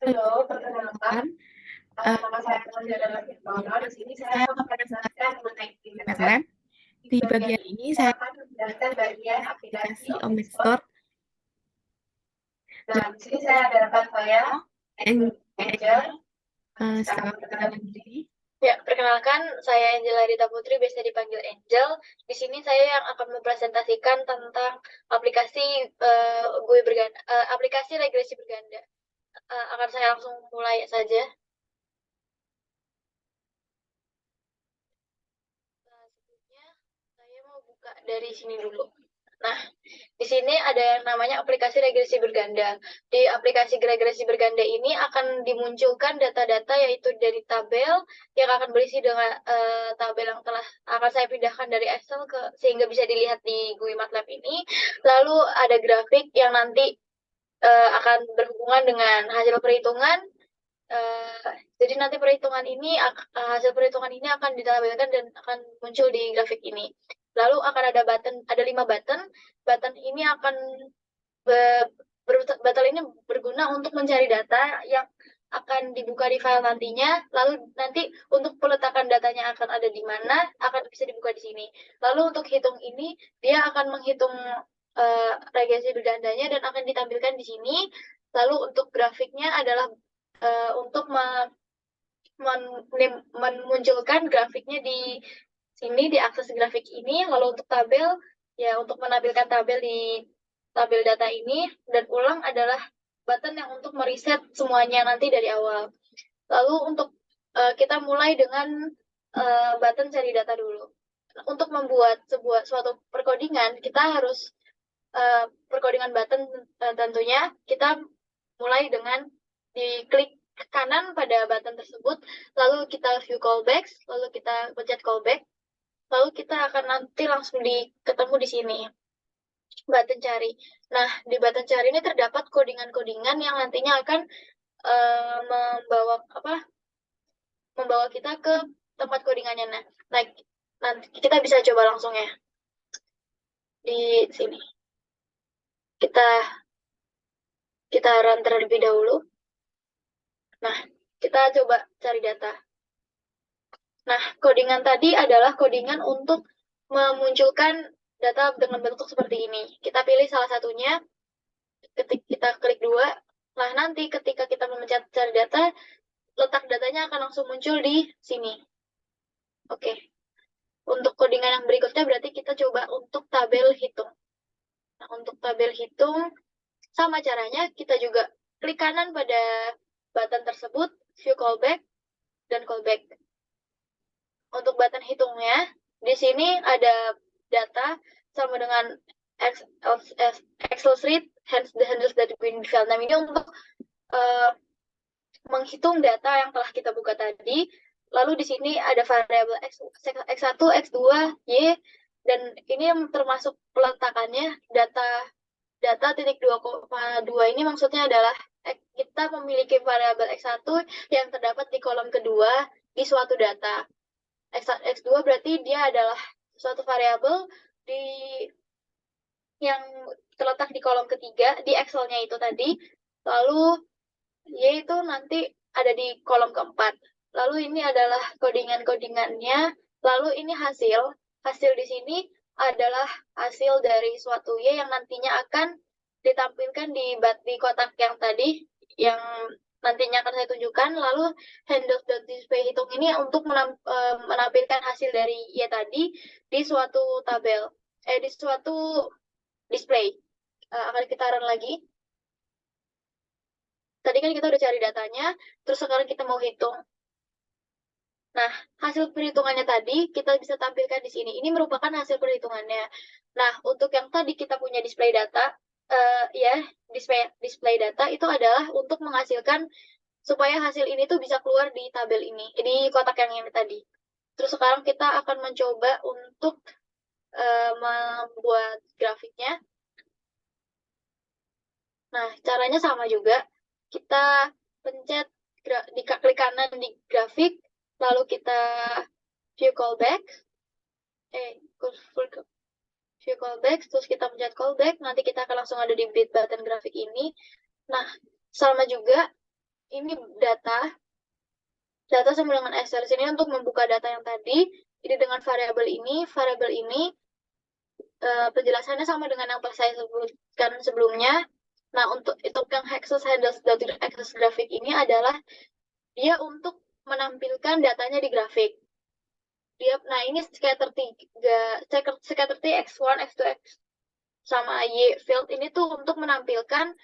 Halo, perkenalkan, nama saya Rizal Fitnono. Di sini saya akan menjelaskan mengenai internet. Di bagian ini saya akan menjelaskan bagian aplikasi Omnet Store. Nah, di sini saya ada rekan saya, Angel. Selamat perkenalan diri. Ya, perkenalkan, saya Angela Rita Putri, biasa dipanggil Angel. Di sini saya yang akan mempresentasikan tentang aplikasi aplikasi regresi berganda. Akan saya langsung mulai saja. Sebelumnya, saya mau buka dari sini dulu. Nah, di sini ada yang namanya aplikasi regresi berganda. Di aplikasi regresi berganda ini akan dimunculkan data-data yaitu dari tabel yang akan berisi dengan tabel yang telah akan saya pindahkan dari Excel sehingga bisa dilihat di GUI MATLAB ini. Lalu ada grafik yang nanti akan berhubungan dengan hasil perhitungan. Jadi nanti hasil perhitungan ini akan ditampilkan dan akan muncul di grafik ini. Lalu akan ada 5 button. Button ini button ini berguna untuk mencari data yang akan dibuka di file nantinya. Lalu nanti untuk peletakan datanya akan ada di mana, akan bisa dibuka di sini. Lalu untuk hitung ini, dia akan menghitung regresi bergandanya dan akan ditampilkan di sini. Lalu untuk grafiknya adalah untuk memunculkan grafiknya di sini di akses grafik ini. Lalu untuk tabel, ya untuk menampilkan tabel di tabel data ini, dan ulang adalah button yang untuk mereset semuanya nanti dari awal. Lalu untuk kita mulai dengan button cari data dulu. Untuk membuat suatu perkodingan, kita harus perkodingan button tentunya kita mulai dengan diklik kanan pada button tersebut, lalu kita view callbacks, lalu kita pencet callback, lalu kita akan nanti langsung ketemu di sini button cari. Nah, di button cari ini terdapat kodingan-kodingan yang nantinya akan membawa kita ke tempat kodingannya. Nah, nanti kita bisa coba langsung ya di sini. Kita run terlebih dahulu. Nah, kita coba cari data. Nah, kodingan tadi adalah kodingan untuk memunculkan data dengan bentuk seperti ini. Kita pilih salah satunya, kita klik 2. Nah, nanti ketika kita memencet cari data, letak datanya akan langsung muncul di sini. Oke. Untuk kodingan yang berikutnya berarti kita coba untuk tabel hitung. Nah, untuk tabel hitung, sama caranya kita juga klik kanan pada button tersebut, view callback, dan callback. Untuk button hitungnya, di sini ada data sama dengan Excel sheet, hence the handles that we file. Nah, ini untuk menghitung data yang telah kita buka tadi. Lalu di sini ada variabel X1, X2, Y, dan ini yang termasuk peletakannya data titik 2,2 ini maksudnya adalah kita memiliki variabel X1 yang terdapat di kolom kedua di suatu data. X2 berarti dia adalah suatu variabel yang terletak di kolom ketiga di Excel-nya itu tadi. Lalu Y itu nanti ada di kolom keempat. Lalu ini adalah kodingan-kodingannya. Lalu ini hasil. Hasil di sini adalah hasil dari suatu Y yang nantinya akan ditampilkan di kotak yang tadi, yang nantinya akan saya tunjukkan. Lalu handles.display hitung ini untuk menampilkan hasil dari Y tadi di suatu tabel, di suatu display. Akan kita run lagi. Tadi kan kita udah cari datanya, terus sekarang kita mau hitung. Nah, hasil perhitungannya tadi kita bisa tampilkan di sini. Ini merupakan hasil perhitungannya. Nah, untuk yang tadi kita punya display data, display data itu adalah untuk menghasilkan supaya hasil ini tuh bisa keluar di tabel ini, di kotak yang ini tadi. Terus sekarang kita akan mencoba untuk membuat grafiknya. Nah, caranya sama juga. Kita pencet klik kanan di grafik, lalu kita view callback, view callback, terus kita pencet callback, nanti kita akan langsung ada di button grafik ini. Nah, sama juga, ini data sama dengan Excel. Sini untuk membuka data yang tadi, ini dengan variabel ini penjelasannya sama dengan yang telah saya sebutkan sebelumnya. Nah, untuk yang Access grafik ini adalah dia untuk menampilkan datanya di grafik. Nah ini scatter X1, X2, X sama Y field ini tuh untuk menampilkan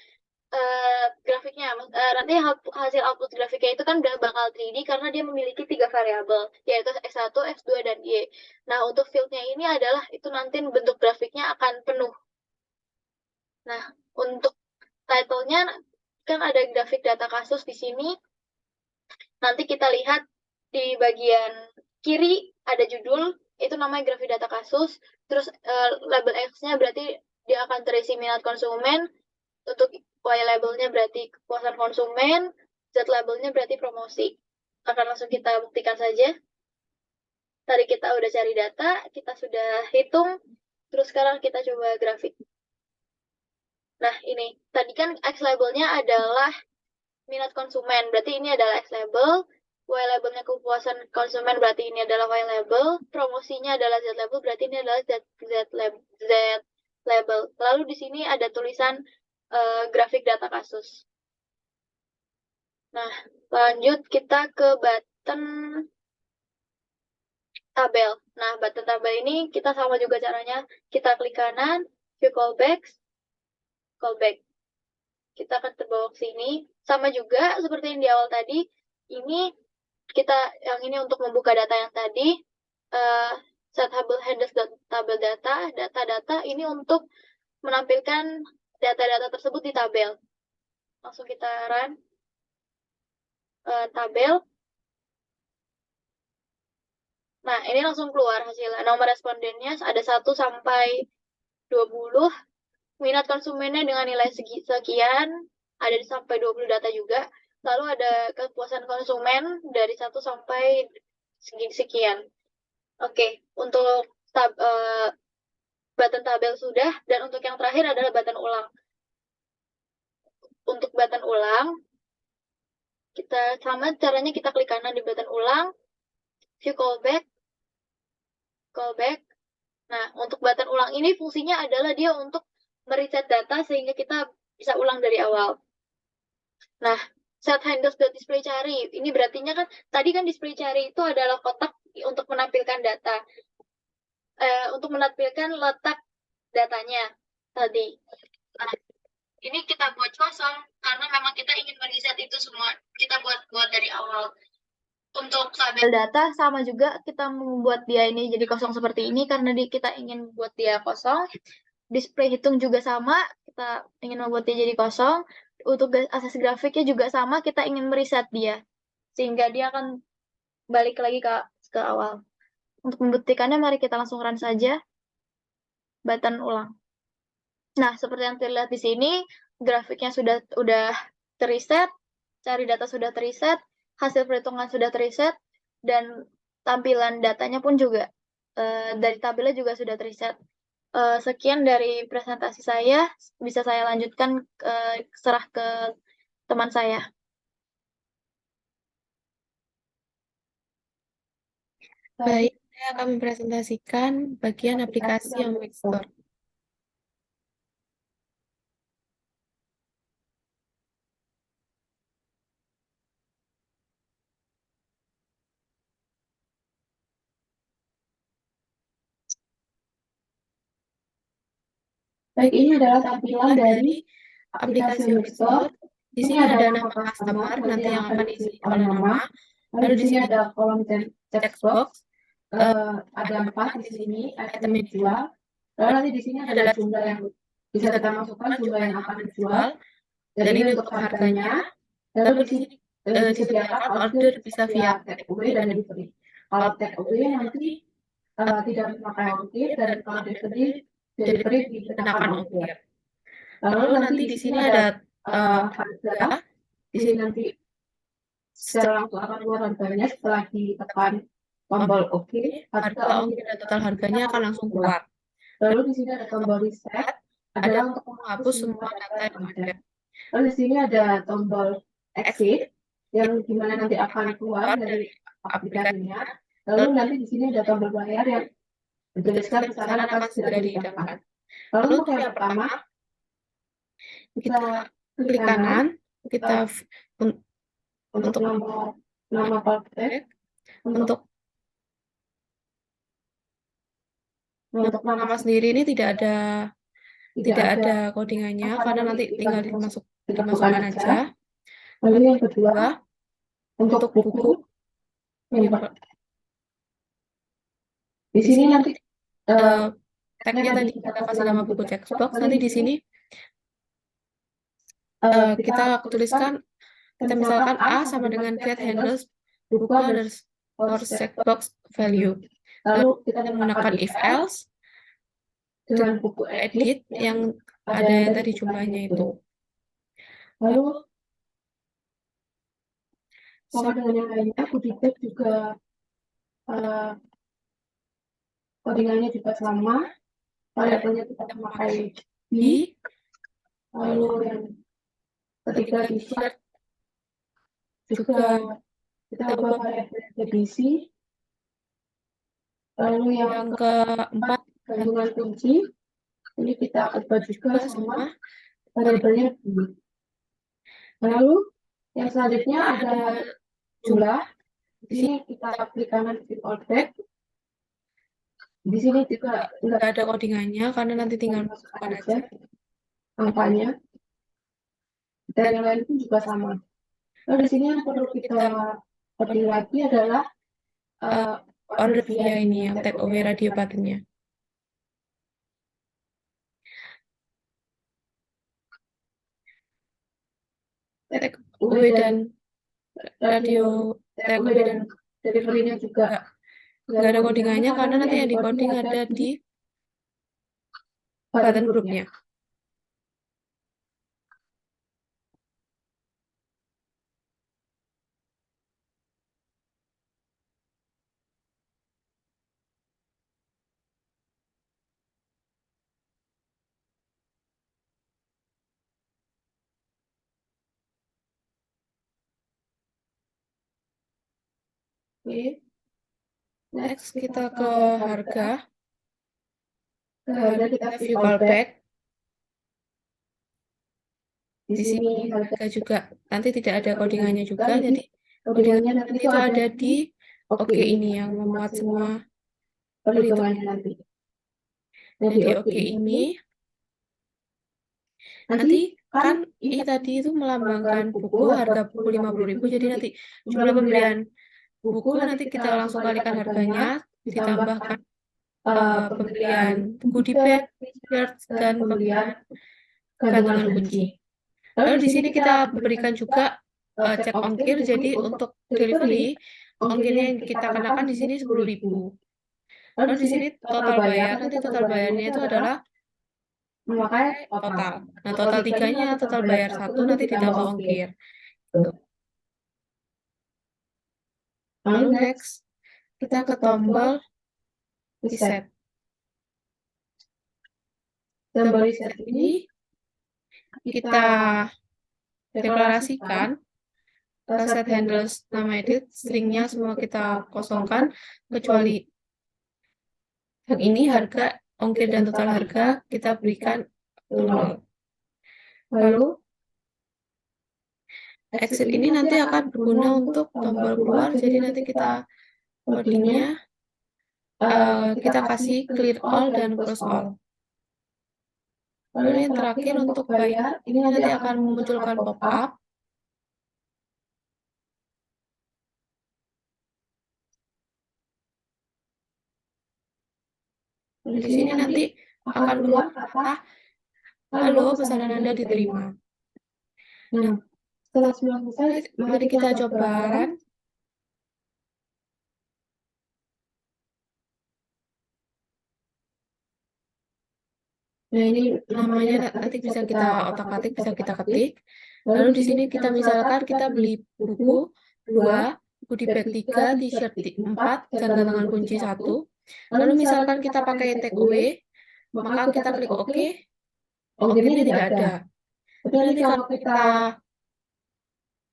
grafiknya. Nanti hasil output grafiknya itu kan udah bakal 3D karena dia memiliki 3 variabel, yaitu X1, X2, dan Y. Nah, untuk fieldnya ini adalah itu nanti bentuk grafiknya akan penuh. Nah, untuk title-nya kan ada grafik data kasus di sini. Nanti kita lihat di bagian kiri ada judul, itu namanya grafik data kasus. Terus label X-nya berarti dia akan terisi minat konsumen. Untuk Y labelnya berarti kepuasan konsumen, Z labelnya berarti promosi. Akan langsung kita buktikan saja. Tadi kita udah cari data, kita sudah hitung, terus sekarang kita coba grafik. Nah ini, tadi kan X labelnya adalah minat konsumen, berarti ini adalah X label. Y labelnya kepuasan konsumen, berarti ini adalah Y label. Promosinya adalah Z label, berarti ini adalah Z label. Lalu di sini ada tulisan grafik data kasus. Nah, lanjut kita ke button tabel. Nah, button tabel ini kita sama juga caranya. Kita klik kanan, view callback. Kita akan terbawa ke sini. Sama juga seperti yang di awal tadi, ini yang ini untuk membuka data yang tadi. Set handles tabel data ini untuk menampilkan data-data tersebut di tabel. Langsung kita run tabel. Nah, ini langsung keluar hasilnya. Nomor respondennya ada 1 sampai 20. Minat konsumennya dengan nilai sekian. Ada sampai 20 data juga. Lalu ada kepuasan konsumen dari 1 sampai sekian. Oke, untuk button tabel sudah. Dan untuk yang terakhir adalah button ulang. Untuk button ulang, sama caranya kita klik kanan di button ulang, view callback. Nah, untuk button ulang ini fungsinya adalah dia untuk mereset data sehingga kita bisa ulang dari awal. Nah, set handles display cari. Ini berartinya kan, tadi kan display cari itu adalah kotak untuk menampilkan data. Untuk menampilkan letak datanya tadi. Nah, ini kita buat kosong karena memang kita ingin mereset itu semua. Kita buat dari awal. Untuk tabel data sama juga kita membuat dia ini jadi kosong seperti ini karena kita ingin buat dia kosong. Display hitung juga sama, kita ingin membuat dia jadi kosong. Untuk akses grafiknya juga sama, kita ingin mereset dia sehingga dia akan balik lagi ke awal. Untuk membuktikannya mari kita langsung run saja button ulang. Nah, seperti yang terlihat di sini, grafiknya udah terreset, cari data sudah terreset, hasil perhitungan sudah terreset, dan tampilan datanya pun juga dari tabelnya juga sudah terreset. Sekian dari presentasi saya, bisa saya lanjutkan serah ke teman saya. Baik, saya akan mempresentasikan bagian aplikasi yang Mixstore. Baik, ini adalah tampilan dari aplikasi Mixstore. Di sini ada nama customer, nanti yang akan diisi oleh nama. Lalu di sini ada kolom text box. Ada 4 di sini, item yang dijual. Lalu nanti di sini ada jumlah yang bisa kita masukkan, jumlah yang akan dijual. Dan ini untuk harganya. Lalu di sini disediakan order bisa via take away dan delivery. Kalau take away nanti tidak memakai ongkir, dan kalau delivery dikenakan ongkir. Lalu nanti di sini ada harga. Di sini nanti secara langsung akan keluar harganya setelah ditekan tombol OK. Harga ongkir dan total harganya akan langsung keluar. Lalu di sini ada tombol reset, adalah untuk menghapus semua data yang ada. Lalu di sini ada tombol exit, yang dimana nanti akan keluar dari aplikasinya. Lalu nanti di sini ada tombol bayar yang dituliskan pesanan akan segera dihidangkan. Lalu untuk yang pertama, kita klik kanan, kita untuk nama callback, untuk nama sendiri ini tidak ada codingannya karena nanti tinggal dimasukkan aja. Lalu yang kedua, untuk buku di sini nanti tagnya tadi kita kasih nama buku textbox, nanti di sini kita tuliskan, kita misalkan A sama dengan get handles buku underscore checkbox value. Lalu kita menggunakan if else dengan buku edit yang ada yang tadi jumlahnya itu. Lalu sama dengan yang lainnya, goodie bag juga codingannya juga sama. Variabelnya kita memakai B. Lalu yang ketiga t-shirt juga kita ubah variabel jadi C. Lalu yang keempat gantungan kunci ini kita ubah juga sama variabelnya B. Lalu yang selanjutnya ada jumlah. Di sini kita klik kanan fit all back. Di sini juga nggak ada codingannya karena nanti tinggal masukkan aja angkanya. Dan yang lain pun juga sama. Lalu di sini yang perlu kita coding lagi adalah order via ini yang take away radio buttonnya. Take away dan radio take away dan delivery-nya juga nggak ada codingannya karena nanti yang di coding ada di button grupnya. Oke. Next kita ke harga. Harga kita view callback. Di sini harga juga nanti tidak ada codingannya juga, jadi codingannya nanti itu ada di oke ini yang memuat semua perhitungannya nanti. Jadi oke ini nanti kan ini tadi itu melambangkan buku, harga buku 50.000, jadi nanti jumlah pembelian buku nanti kita langsung kalikan harganya, ditambahkan pembelian goodie bag, t-shirt, dan pembelian gantungan kunci. Lalu di sini kita berikan juga cek ongkir, jadi untuk delivery ongkirnya yang kita kenakan di sini 10.000. Lalu di sini total bayar, nanti total bayarnya itu adalah memakai total. Nah, total tiganya total bayar 1 nanti ditambah ongkir. Gitu. Lalu next kita ke tombol reset. Tombol reset ini kita deklarasikan set handles nama edit, stringnya semua kita kosongkan kecuali yang ini harga, ongkir dan total harga kita berikan 0. Lalu exit ini nanti akan berguna untuk tombol keluar, jadi nanti kita codingnya kita kasih clear all dan close all. Lalu yang terakhir untuk bayar, ini nanti akan memunculkan pop-up. Di sini nanti akan keluar kata, halo, pesanan Anda diterima. Nah, setelah semua selesai, mari kita coba run. Nah, ini namanya nanti bisa kita otak-atik, bisa kita ketik. Lalu di sini kita misalkan kita beli buku 2, goodie bag 3, t-shirt 4, dan gantungan kunci 1. Lalu misalkan kita pakai take away, maka kita klik OK, ongkirnya tidak ada. Tapi nanti kalau kita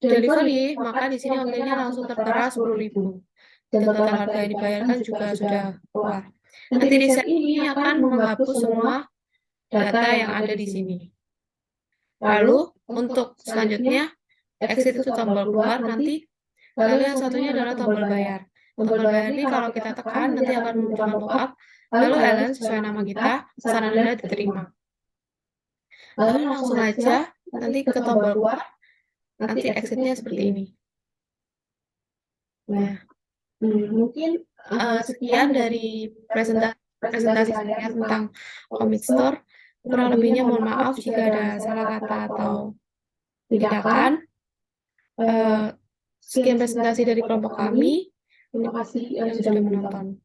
delivery, maka di sini ongkirnya langsung tertera 10.000. Dan total harga yang dibayarkan juga sudah keluar. Nanti riset ini akan menghapus semua data yang ada di sini. Lalu untuk selanjutnya, exit itu tombol keluar nanti. Lalu yang satunya adalah tombol bayar. Tombol bayar ini kalau kita tekan nanti akan memunculkan pop-up. Lalu Ellen sesuai nama kita, pesanan Anda diterima. Lalu langsung aja nanti ke tombol keluar, nanti exitnya seperti ini. Nah, mungkin sekian dari presentasi saya tentang Commit Store. Kurang lebihnya mohon maaf jika ada salah kata atau tindakan. Sekian presentasi dari kelompok kami. Terima kasih yang sudah menonton.